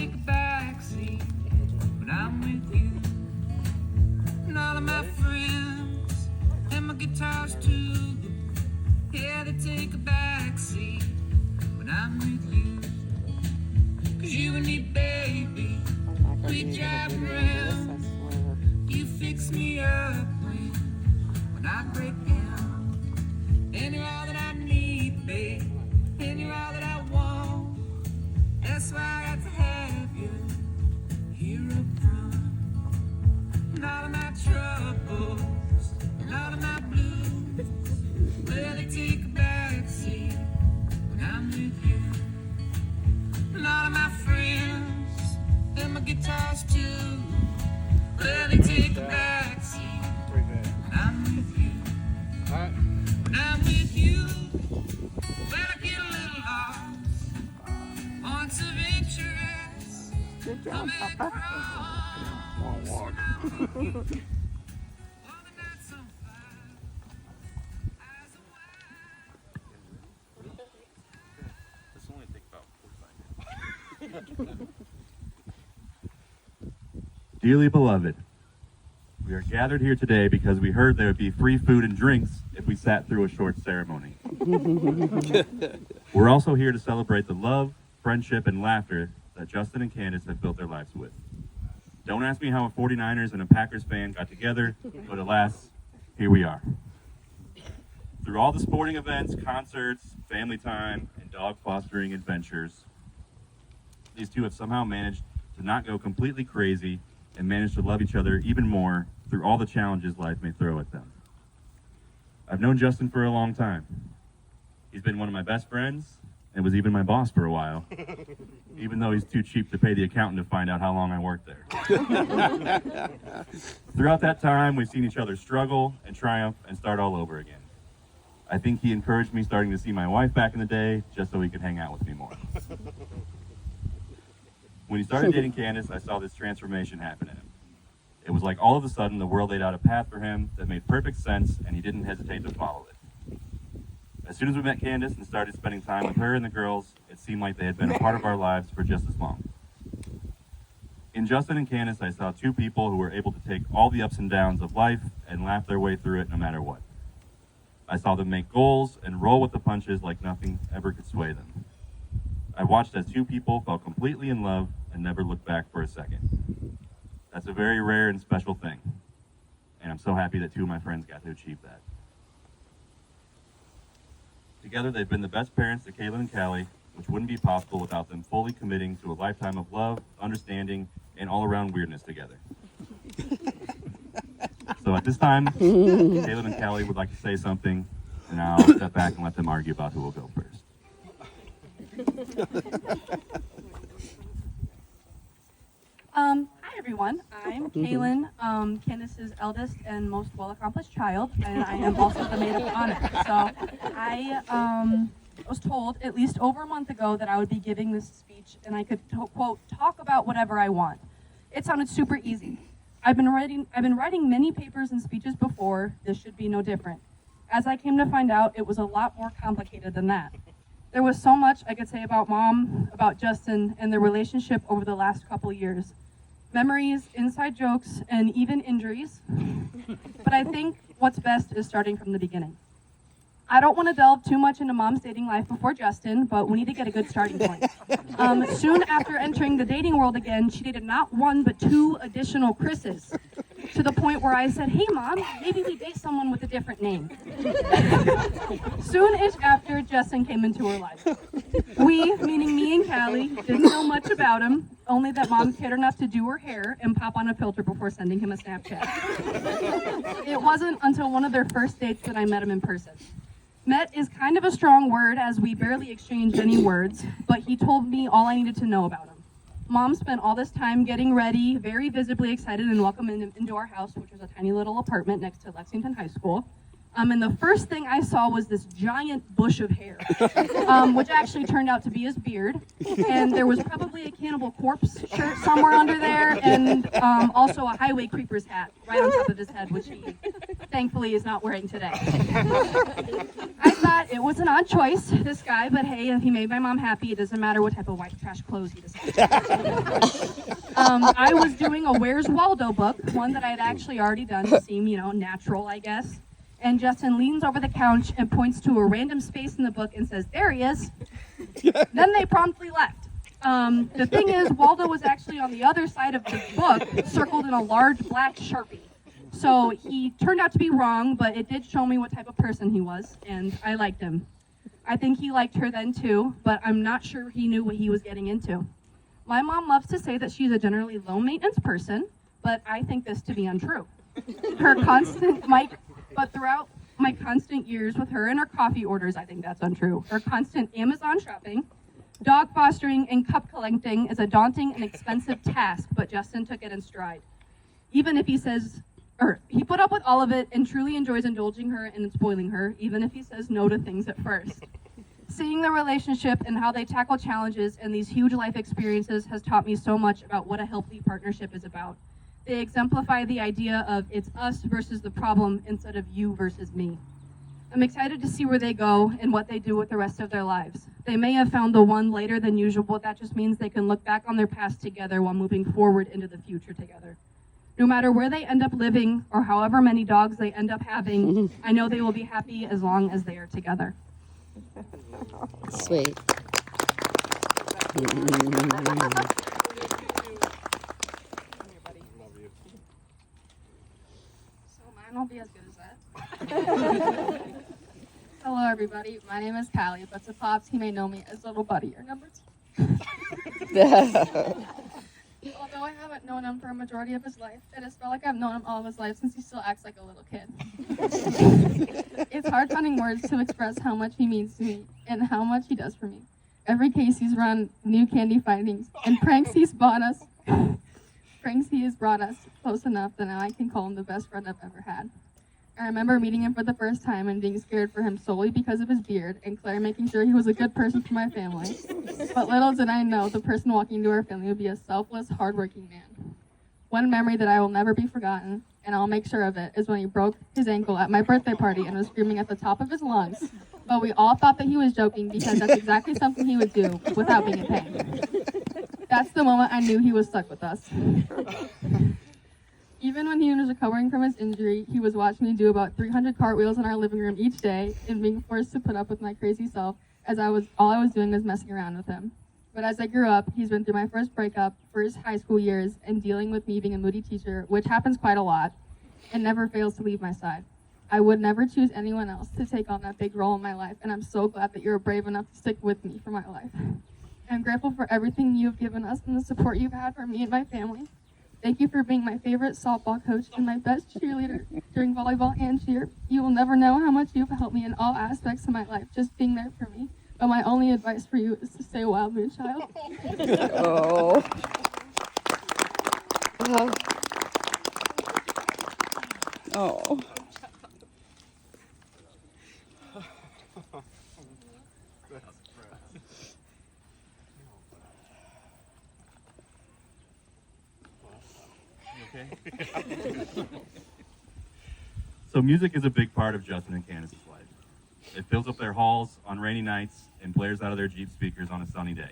take a backseat when I'm with you. And all of my friends and my guitars too, yeah, they take a backseat when I'm with you. 'Cause you and me, baby, we drive around. You fix me up when I break down. And you're all that I need, babe. And you're all that I want. That's why I got to have you here up front. And all of my troubles, and all of my blues, well, they take a backseat when I'm with you. And all of my friends, and my guitars too, well, they take a backseat when I'm with you. When I'm with you, well, I get a little lost, points of interest, come across. This only take about 45 minutes. Dearly beloved, we are gathered here today because we heard there would be free food and drinks if we sat through a short ceremony. We're also here to celebrate the love, friendship, and laughter that Justin and Candace have built their lives with. Don't ask me how a 49ers and a Packers fan got together, but alas, here we are. Through all the sporting events, concerts, family time, and dog fostering adventures, these two have somehow managed to not go completely crazy and manage to love each other even more through all the challenges life may throw at them. I've known Justin for a long time. He's been one of my best friends and was even my boss for a while, even though he's too cheap to pay the accountant to find out how long I worked there. Throughout that time, we've seen each other struggle and triumph and start all over again. I think he encouraged me starting to see my wife back in the day just so he could hang out with me more. When he started dating Candace, I saw this transformation happen in him. It was like all of a sudden the world laid out a path for him that made perfect sense, and he didn't hesitate to follow it. As soon as we met Candace and started spending time with her and the girls, it seemed like they had been a part of our lives for just as long. In Justin and Candace, I saw two people who were able to take all the ups and downs of life and laugh their way through it no matter what. I saw them make goals and roll with the punches like nothing ever could sway them. I watched as two people fell completely in love and never looked back for a second. That's a very rare and special thing, and I'm so happy that two of my friends got to achieve that. Together, they've been the best parents to Kaylin and Callie, which wouldn't be possible without them fully committing to a lifetime of love, understanding, and all-around weirdness together. So at this time, Kaylin and Callie would like to say something, and I'll step back and let them argue about who will go first. Hi everyone, I'm Kaylin, Candace's eldest and most well-accomplished child, and I am also the maid of honor. So I was told at least over a month ago that I would be giving this speech and I could, quote, talk about whatever I want. It sounded super easy. I've been writing many papers and speeches before. This should be no different. As I came to find out, it was a lot more complicated than that. There was so much I could say about Mom, about Justin, and their relationship over the last couple years. Memories, inside jokes, and even injuries. But I think what's best is starting from the beginning. I don't want to delve too much into Mom's dating life before Justin, but we need to get a good starting point. Soon after entering the dating world again, she dated not one but two additional Chris's, to the point where I said, "Hey Mom, maybe we date someone with a different name." Soon-ish after, Justin came into her life. We, meaning me and Callie, didn't know much about him, only that Mom cared enough to do her hair and pop on a filter before sending him a Snapchat. It wasn't until one of their first dates that I met him in person. Met is kind of a strong word, as we barely exchanged any words, but he told me all I needed to know about him. Mom spent all this time getting ready, very visibly excited, and welcoming him into our house, which was a tiny little apartment next to Lexington High School. And the first thing I saw was this giant bush of hair, which actually turned out to be his beard. And there was probably a Cannibal Corpse shirt somewhere under there, and also a Highway Creepers hat right on top of his head, which he thankfully is not wearing today. I thought it was an odd choice, this guy, but hey, if he made my mom happy, it doesn't matter what type of white trash clothes he decides to wear. I was doing a Where's Waldo book, one that I'd actually already done to seem, natural, I guess. And Justin leans over the couch and points to a random space in the book and says, "There he is." Then they promptly left. The thing is, Waldo was actually on the other side of the book, circled in a large black Sharpie. So he turned out to be wrong, but it did show me what type of person he was, and I liked him. I think he liked her then too, but I'm not sure he knew what he was getting into. My mom loves to say that she's a generally low-maintenance person, but I think this to be untrue. But throughout my constant years with her and her coffee orders, I think that's untrue. Her constant Amazon shopping, dog fostering, and cup collecting is a daunting and expensive task, but Justin took it in stride. Even if he put up with all of it and truly enjoys indulging her and spoiling her, even if he says no to things at first. Seeing the relationship and how they tackle challenges and these huge life experiences has taught me so much about what a healthy partnership is about. They exemplify the idea of it's us versus the problem instead of you versus me. I'm excited to see where they go and what they do with the rest of their lives. They may have found the one later than usual, but that just means they can look back on their past together while moving forward into the future together. No matter where they end up living or however many dogs they end up having, I know they will be happy as long as they are together. Sweet. So mine won't be as good as that. Hello everybody, my name is Callie, but to Pops, he may know me as Little Buddy or Number 2. Although I haven't known him for a majority of his life, it has felt like I've known him all of his life since he still acts like a little kid. It's hard finding words to express how much he means to me and how much he does for me. Every case he's run, new candy findings, and pranks he has brought us close enough that now I can call him the best friend I've ever had. I remember meeting him for the first time and being scared for him solely because of his beard, and Claire making sure he was a good person for my family. But little did I know the person walking into our family would be a selfless, hardworking man. One memory that I will never be forgotten, and I'll make sure of it, is when he broke his ankle at my birthday party and was screaming at the top of his lungs. But we all thought that he was joking because that's exactly something he would do without being in pain. That's the moment I knew he was stuck with us. Even when he was recovering from his injury, he was watching me do about 300 cartwheels in our living room each day and being forced to put up with my crazy self as all I was doing was messing around with him. But as I grew up, he's been through my first breakup, first high school years, and dealing with me being a moody teacher, which happens quite a lot, and never fails to leave my side. I would never choose anyone else to take on that big role in my life, and I'm so glad that you're brave enough to stick with me for my life. I'm grateful for everything you've given us and the support you've had for me and my family. Thank you for being my favorite softball coach and my best cheerleader during volleyball and cheer. You will never know how much you've helped me in all aspects of my life, just being there for me. But my only advice for you is to stay a wild mood child. Oh. Oh. So music is a big part of Justin and Candace's life. It fills up their halls on rainy nights and blares out of their Jeep speakers on a sunny day.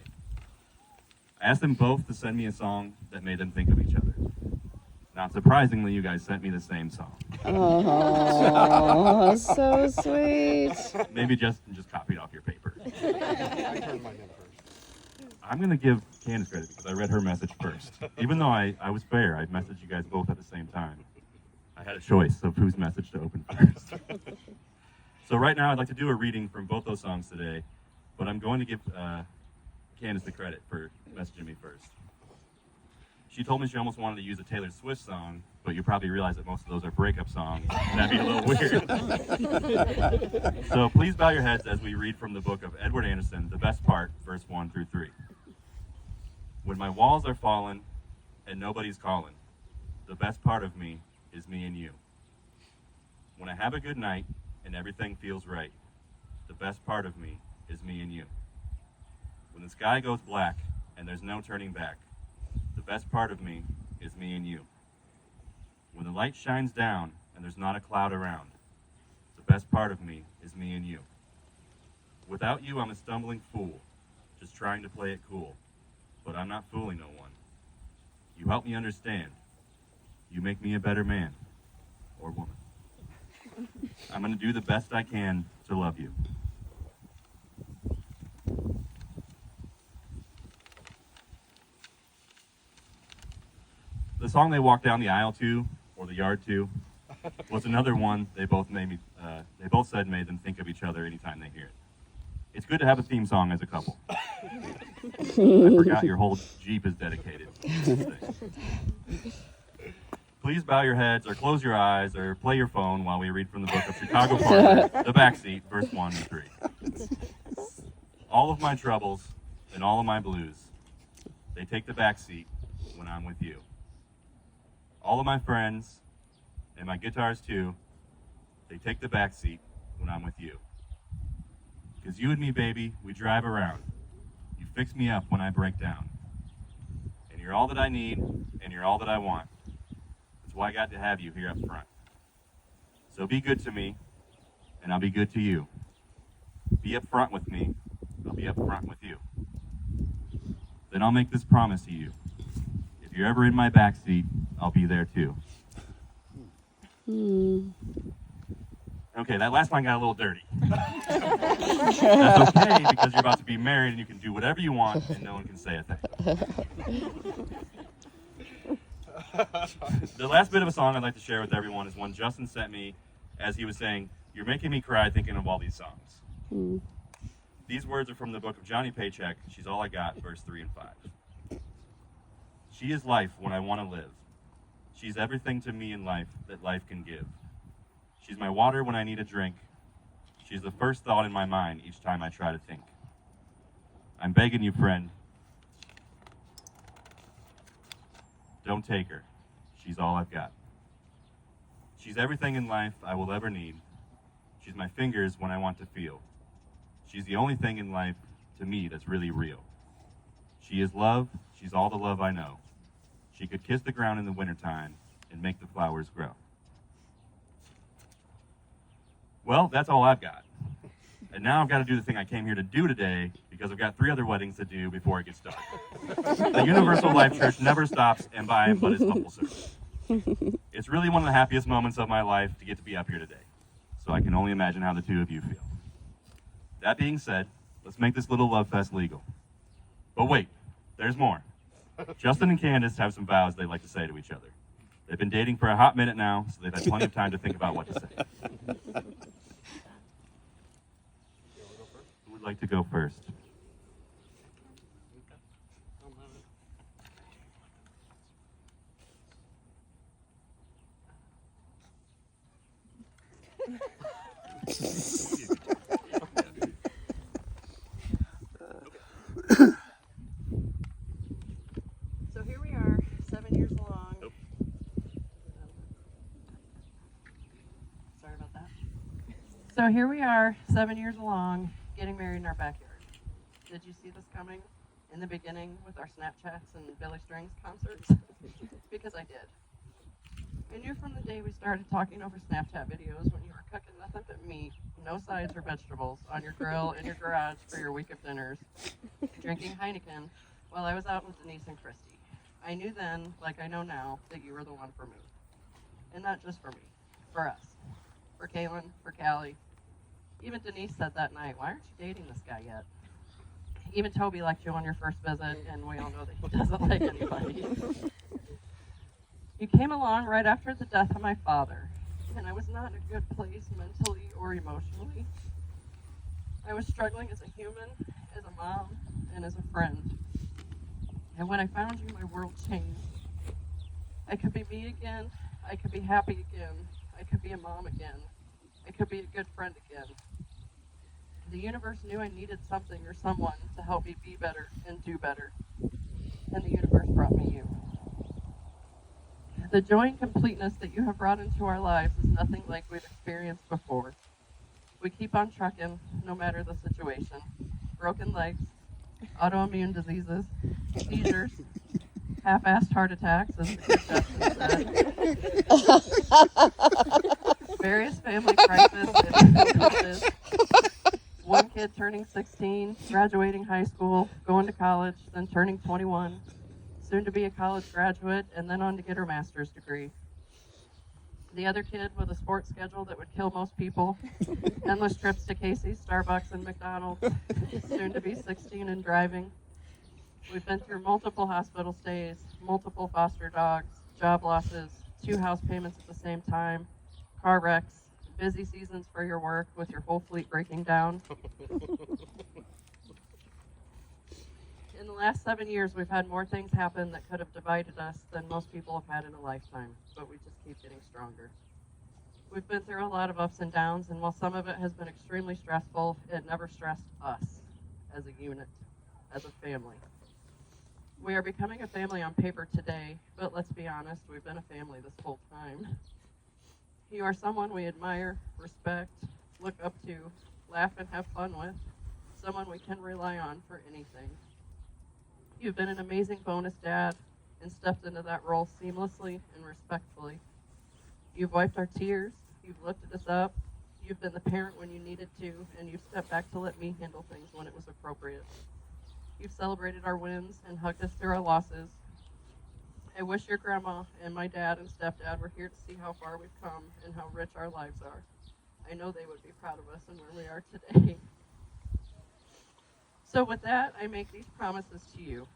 I asked them both to send me a song that made them think of each other. Not surprisingly, you guys sent me the same song. Oh, so sweet. Maybe Justin just copied off your paper. I turned mine in first. I'm going to give Candace credit because I read her message first. Even though I was fair, I messaged you guys both at the same time. I had a choice of whose message to open first. So right now I'd like to do a reading from both those songs today, but I'm going to give Candace the credit for messaging me first. She told me she almost wanted to use a Taylor Swift song, but you probably realize that most of those are breakup songs, and that'd be a little weird. So please bow your heads as we read from the book of Edward Anderson, The Best Part, verse 1 through 3. When my walls are fallen and nobody's calling, the best part of me is me and you. When I have a good night and everything feels right, the best part of me is me and you. When the sky goes black and there's no turning back, the best part of me is me and you. When the light shines down and there's not a cloud around. The best part of me is me and you. Without you, I'm a stumbling fool, just trying to play it cool. But I'm not fooling no one. You help me understand. You make me a better man or woman. I'm going to do the best I can to love you. The song they walked down the aisle to, or the yard to, was another one they both said made them think of each other anytime they hear it. It's good to have a theme song as a couple. I forgot your whole Jeep is dedicated to this thing. Please bow your heads or close your eyes or play your phone while we read from the book of Chicago Farmer, The Backseat, verse 1 and 3. All of my troubles and all of my blues, they take the backseat when I'm with you. All of my friends, and my guitars too, they take the backseat when I'm with you. Because you and me, baby, we drive around. You fix me up when I break down. And you're all that I need, and you're all that I want. That's why I got to have you here up front. So be good to me, and I'll be good to you. Be up front with me, I'll be up front with you. Then I'll make this promise to you. If you're ever in my backseat, I'll be there too. Okay, that last line got a little dirty. That's okay, because you're about to be married and you can do whatever you want and no one can say a thing. The last bit of a song I'd like to share with everyone is one Justin sent me as he was saying, "You're making me cry thinking of all these songs." These words are from the book of Johnny Paycheck, She's All I Got, verse 3 and 5. She is life when I want to live. She's everything to me in life that life can give. She's my water when I need a drink. She's the first thought in my mind each time I try to think. I'm begging you, friend, don't take her. She's all I've got. She's everything in life I will ever need. She's my fingers when I want to feel. She's the only thing in life to me that's really real. She is love. She's all the love I know. She could kiss the ground in the wintertime and make the flowers grow. Well, that's all I've got. And now I've got to do the thing I came here to do today because I've got 3 other weddings to do before it gets dark. The Universal Life Church never stops and by but its humble servant. It's really one of the happiest moments of my life to get to be up here today. So I can only imagine how the 2 of you feel. That being said, let's make this little love fest legal. But wait, there's more. Justin and Candace have some vows they'd like to say to each other. They've been dating for a hot minute now, so they've had plenty of time to think about what to say. Who would like to go first? So here we are, 7 years along. Nope. Sorry about that. So here we are, 7 years along, getting married in our backyard. Did you see this coming in the beginning with our Snapchats and Billy Strings concerts? Because I did. I knew from the day we started talking over Snapchat videos when you were cooking nothing but meat, no sides or vegetables, on your grill in your garage for your week of dinners, drinking Heineken while I was out with Denise and Christy. I knew then, like I know now, that you were the one for me. And not just for me, for us. For Kaylin, for Callie. Even Denise said that night, "Why aren't you dating this guy yet?" Even Toby liked you on your first visit, and we all know that he doesn't like anybody. You came along right after the death of my father, and I was not in a good place mentally or emotionally. I was struggling as a human, as a mom, and as a friend. And when I found you, my world changed. I could be me again. I could be happy again. I could be a mom again. I could be a good friend again. The universe knew I needed something or someone to help me be better and do better. And the universe brought me you. The joy and completeness that you have brought into our lives is nothing like we've experienced before. We keep on trucking, no matter the situation. Broken legs, autoimmune diseases, seizures, half-assed heart attacks, as the kid said. Various family crises and illnesses. One kid turning 16, graduating high school, going to college, then turning 21, soon to be a college graduate, and then on to get her master's degree. The other kid with a sports schedule that would kill most people, endless trips to Casey's, Starbucks, and McDonald's, soon to be 16 and driving. We've been through multiple hospital stays, multiple foster dogs, job losses, 2 house payments at the same time, car wrecks, busy seasons for your work with your whole fleet breaking down. In the last 7 years, we've had more things happen that could have divided us than most people have had in a lifetime, but we just keep getting stronger. We've been through a lot of ups and downs, and while some of it has been extremely stressful, it never stressed us as a unit, as a family. We are becoming a family on paper today, but let's be honest, we've been a family this whole time. You are someone we admire, respect, look up to, laugh and have fun with, someone we can rely on for anything. You've been an amazing bonus dad and stepped into that role seamlessly and respectfully. You've wiped our tears, you've lifted us up, you've been the parent when you needed to, and you've stepped back to let me handle things when it was appropriate. You've celebrated our wins and hugged us through our losses. I wish your grandma and my dad and stepdad were here to see how far we've come and how rich our lives are. I know they would be proud of us and where we are today. So with that, I make these promises to you.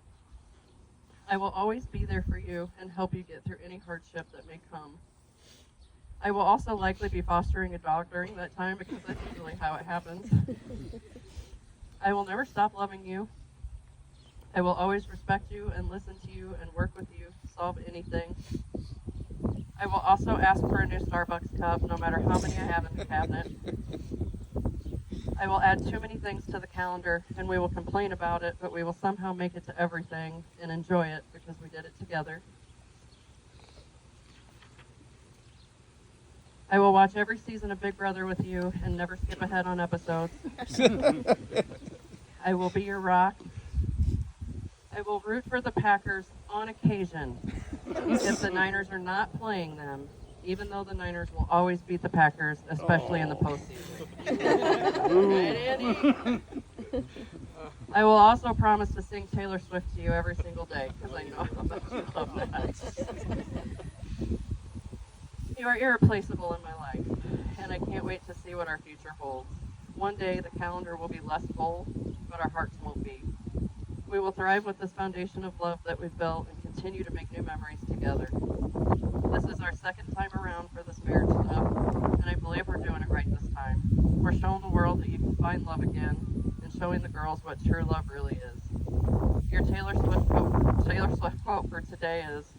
I will always be there for you and help you get through any hardship that may come. I will also likely be fostering a dog during that time because that's usually how it happens. I will never stop loving you. I will always respect you and listen to you and work with you to solve anything. I will also ask for a new Starbucks cup no matter how many I have in the cabinet. I will add too many things to the calendar and we will complain about it, but we will somehow make it to everything and enjoy it because we did it together. I will watch every season of Big Brother with you and never skip ahead on episodes. I will be your rock. I will root for the Packers on occasion if the Niners are not playing them, even though the Niners will always beat the Packers, especially in the postseason. Right, Andy? I will also promise to sing Taylor Swift to you every single day, because I know how much you love that. You are irreplaceable in my life, and I can't wait to see what our future holds. One day the calendar will be less full, but our hearts won't be. We will thrive with this foundation of love that we've built and continue to make new memories together. This is our second time around for this marriage stuff, and I believe we're doing it right this time. We're showing the world that you can find love again and showing the girls what true love really is. Your Taylor Swift quote for today is,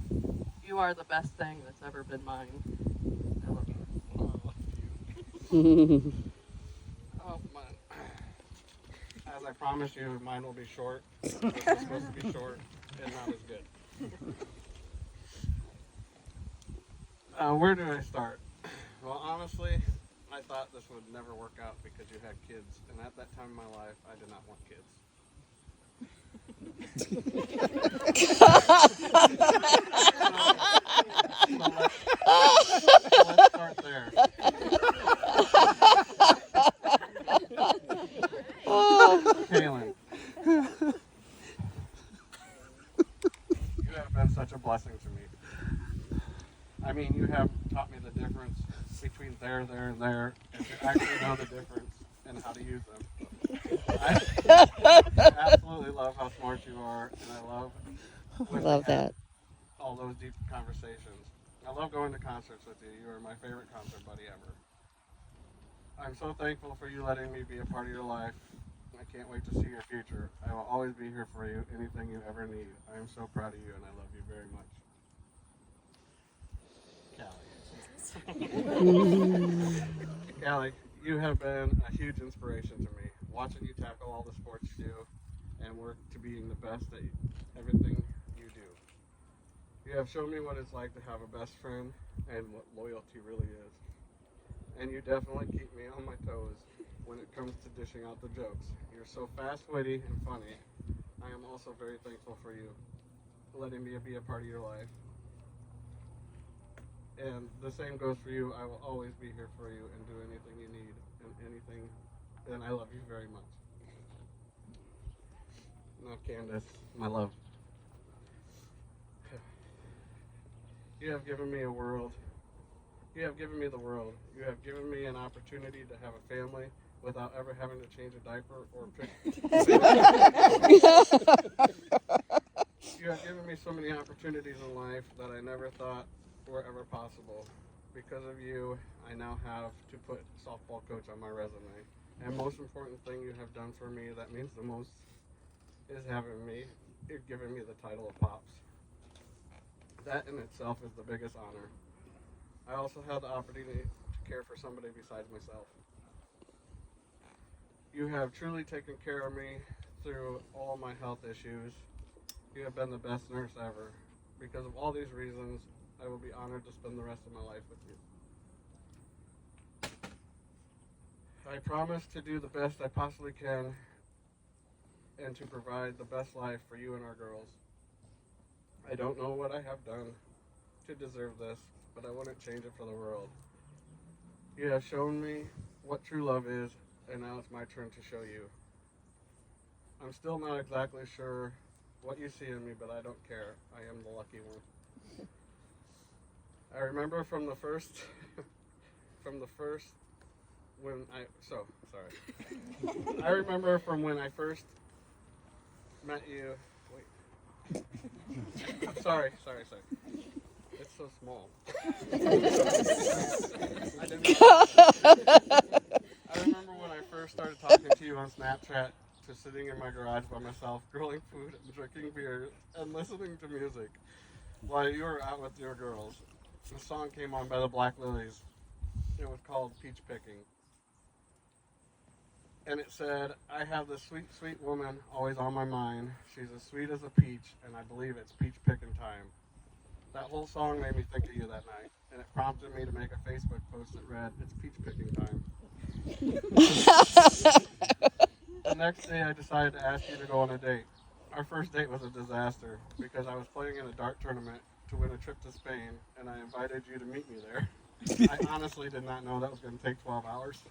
"You are the best thing that's ever been mine." I love you. Oh, man. As I promised you, mine will be short. This is supposed to be short and not as good. Where do I start? Well, honestly, I thought this would never work out because you had kids, and at that time in my life, I did not want kids. Let's start there. Kaylin, you have been such a blessing to me. I mean, you have taught me the difference between there, and there, and to actually know the difference and how to use them. I absolutely love how smart you are, and I love when we have that. all those deep conversations. I love going to concerts with you. You are my favorite concert buddy ever. I'm so thankful for you letting me be a part of your life. I can't wait to see your future. I will always be here for you, anything you ever need. I am so proud of you, and I love you very much. Callie, you have been a huge inspiration to me. Watching you tackle all the sports you do and work to being the best at everything you do. You have shown me what it's like to have a best friend and what loyalty really is. And you definitely keep me on my toes when it comes to dishing out the jokes. You're so fast, witty, and funny. I am also very thankful for you. letting me be a part of your life. And the same goes for you. I will always be here for you and do anything you need and anything. And I love you very much. Now, Candace, my love. You have given me a world. You have given me the world. You have given me an opportunity to have a family without ever having to change a diaper or pick. You have given me so many opportunities in life that I never thought were ever possible. Because of you, I now have to put softball coach on my resume. And most important thing you have done for me that means the most is giving me the title of Pops. That in itself is the biggest honor. I also had the opportunity to care for somebody besides myself. You have truly taken care of me through all my health issues. You have been the best nurse ever. Because of all these reasons, I will be honored to spend the rest of my life with you. I promise to do the best I possibly can and to provide the best life for you and our girls. I don't know what I have done to deserve this, but I wouldn't change it for the world. You have shown me what true love is, and now it's my turn to show you. I'm still not exactly sure what you see in me, but I don't care. I am the lucky one. I remember from the first, I remember from when I first met you. Wait. Sorry. It's so small. I remember when I first started talking to you on Snapchat, to sitting in my garage by myself, grilling food and drinking beer and listening to music while you were out with your girls. The song came on by the Black Lilies. It was called Peach Picking. And it said, I have this sweet, sweet woman always on my mind. She's as sweet as a peach, and I believe it's peach picking time. That whole song made me think of you that night, and it prompted me to make a Facebook post that read, it's peach picking time. The next day, I decided to ask you to go on a date. Our first date was a disaster because I was playing in a dart tournament to win a trip to Spain, and I invited you to meet me there. I honestly did not know that was going to take 12 hours.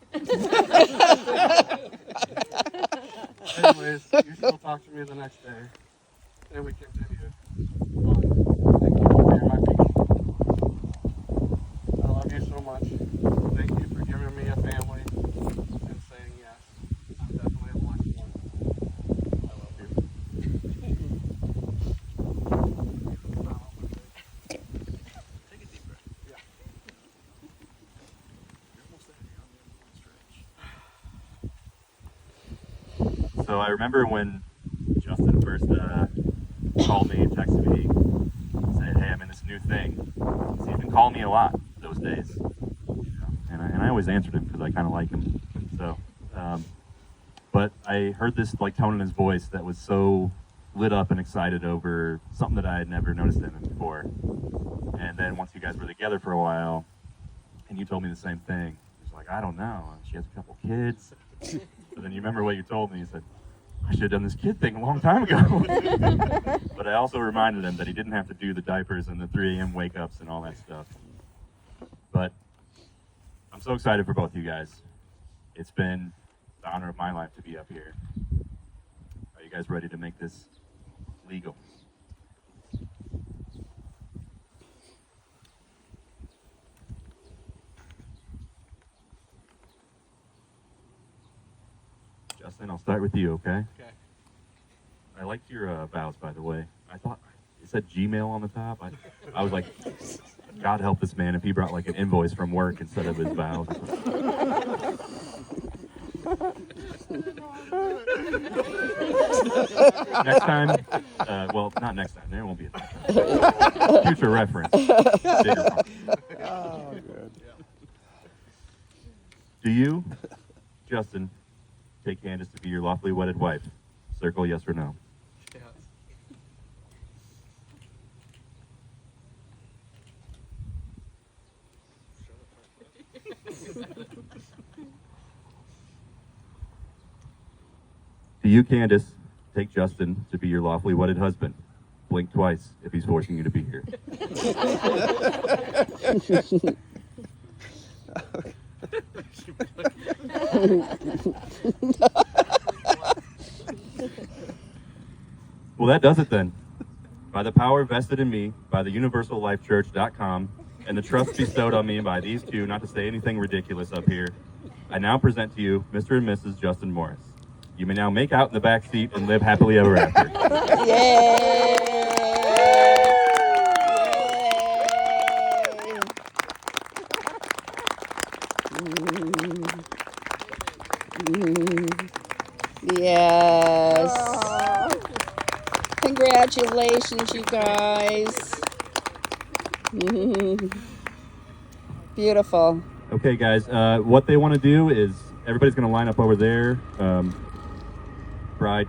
Anyways, you still talked to me the next day, and we continued. But thank you for being my peach. I love you so much. Thank you for giving me a family and saying yes. I'm definitely a lucky one. I love you. Take a deep breath. Yeah. So I remember when Justin first called me, texted me, said, hey, I'm in this new thing. He's been calling me a lot those days. And I always answered him because I kind of like him. So, but I heard this like tone in his voice that was so lit up and excited over something that I had never noticed in him before. And then once you guys were together for a while, and you told me the same thing, he was like, I don't know. She has a couple kids. But then you remember what you told me. You said, I should have done this kid thing a long time ago. But I also reminded him that he didn't have to do the diapers and the 3 a.m. wake ups and all that stuff. But I'm so excited for both of you guys. It's been the honor of my life to be up here. Are you guys ready to make this legal? Justin, I'll start with you, okay? Okay. I liked your vows, by the way. I thought it said Gmail on the top. I was like, God help this man if he brought like an invoice from work instead of his vows. Next time, well, not next time. There won't be a next time. Future reference. Bigger part. Oh, good. Do you, Justin, take Candace to be your lawfully wedded wife? Circle yes or no. Yes. Do you, Candace, take Justin to be your lawfully wedded husband? Blink twice if he's forcing you to be here. Well, that does it then. By the power vested in me by the universallifechurch.com and the trust bestowed on me by these two, not to say anything ridiculous up here, I now present to you Mr. and Mrs. Justin Morris. You may now make out in the back seat and live happily ever after. Yay! Yes. Congratulations, you guys. Beautiful. Okay, guys, what they want to do is everybody's going to line up over there. Bride